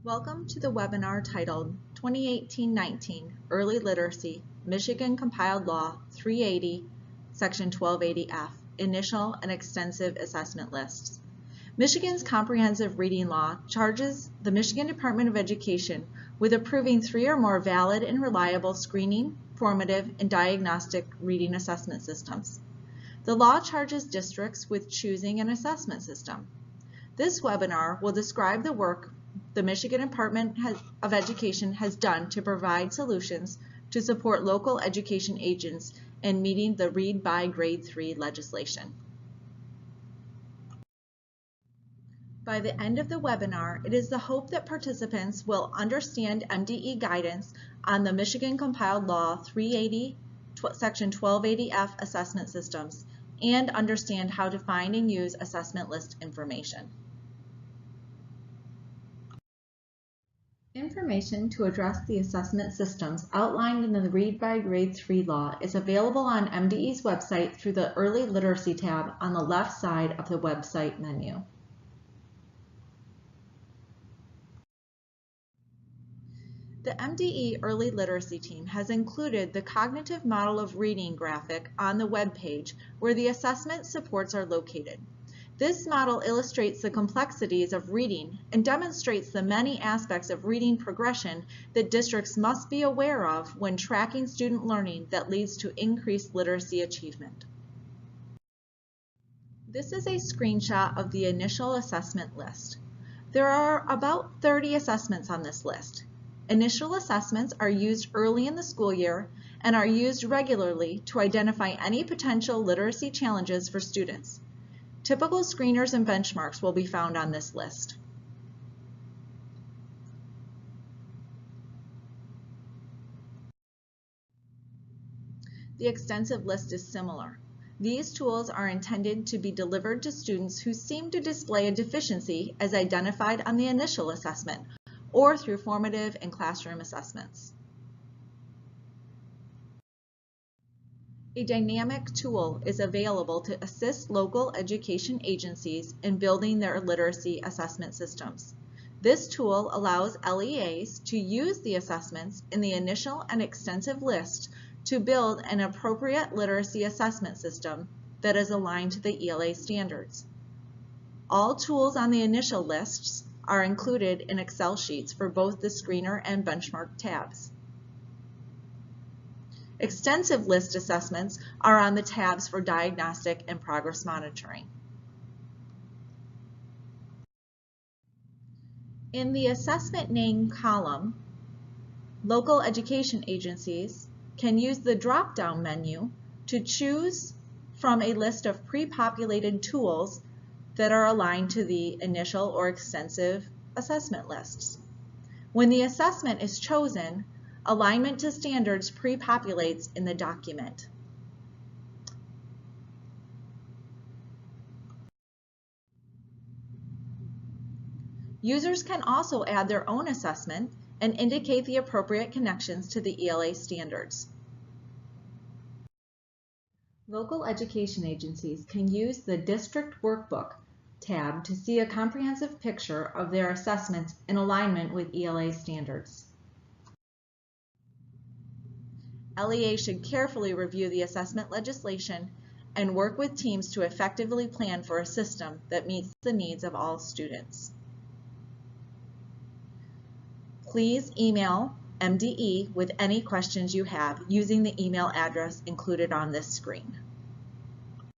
Welcome to the webinar titled 2018-19 Early Literacy, Michigan Compiled Law 380, Section 1280F, Initial and Extensive Assessment Lists. Michigan's comprehensive reading law charges the Michigan Department of Education with approving 3 or more valid and reliable screening, formative, and diagnostic reading assessment systems. The law charges districts with choosing an assessment system. This webinar will describe the work the Michigan Department of Education has done to provide solutions to support local education agents in meeting the Read by Grade 3 legislation. By the end of the webinar, it is the hope that participants will understand MDE guidance on the Michigan Compiled Law 380, Section 1280F assessment systems, and understand how to find and use assessment list information. Information to address the assessment systems outlined in the Read by Grade 3 law is available on MDE's website through the Early Literacy tab on the left side of the website menu. The MDE Early Literacy team has included the Cognitive Model of Reading graphic on the web page where the assessment supports are located. This model illustrates the complexities of reading and demonstrates the many aspects of reading progression that districts must be aware of when tracking student learning that leads to increased literacy achievement. This is a screenshot of the initial assessment list. There are about 30 assessments on this list. Initial assessments are used early in the school year and are used regularly to identify any potential literacy challenges for students. Typical screeners and benchmarks will be found on this list. The extensive list is similar. These tools are intended to be delivered to students who seem to display a deficiency as identified on the initial assessment or through formative and classroom assessments. A dynamic tool is available to assist local education agencies in building their literacy assessment systems. This tool allows LEAs to use the assessments in the initial and extensive list to build an appropriate literacy assessment system that is aligned to the ELA standards. All tools on the initial lists are included in Excel sheets for both the screener and benchmark tabs. Extensive list assessments are on the tabs for diagnostic and progress monitoring. In the assessment name column, local education agencies can use the drop-down menu to choose from a list of pre-populated tools that are aligned to the initial or extensive assessment lists. When the assessment is chosen, alignment to standards pre-populates in the document. Users can also add their own assessment and indicate the appropriate connections to the ELA standards. Local education agencies can use the District Workbook tab to see a comprehensive picture of their assessments in alignment with ELA standards. LEA should carefully review the assessment legislation and work with teams to effectively plan for a system that meets the needs of all students. Please email MDE with any questions you have using the email address included on this screen.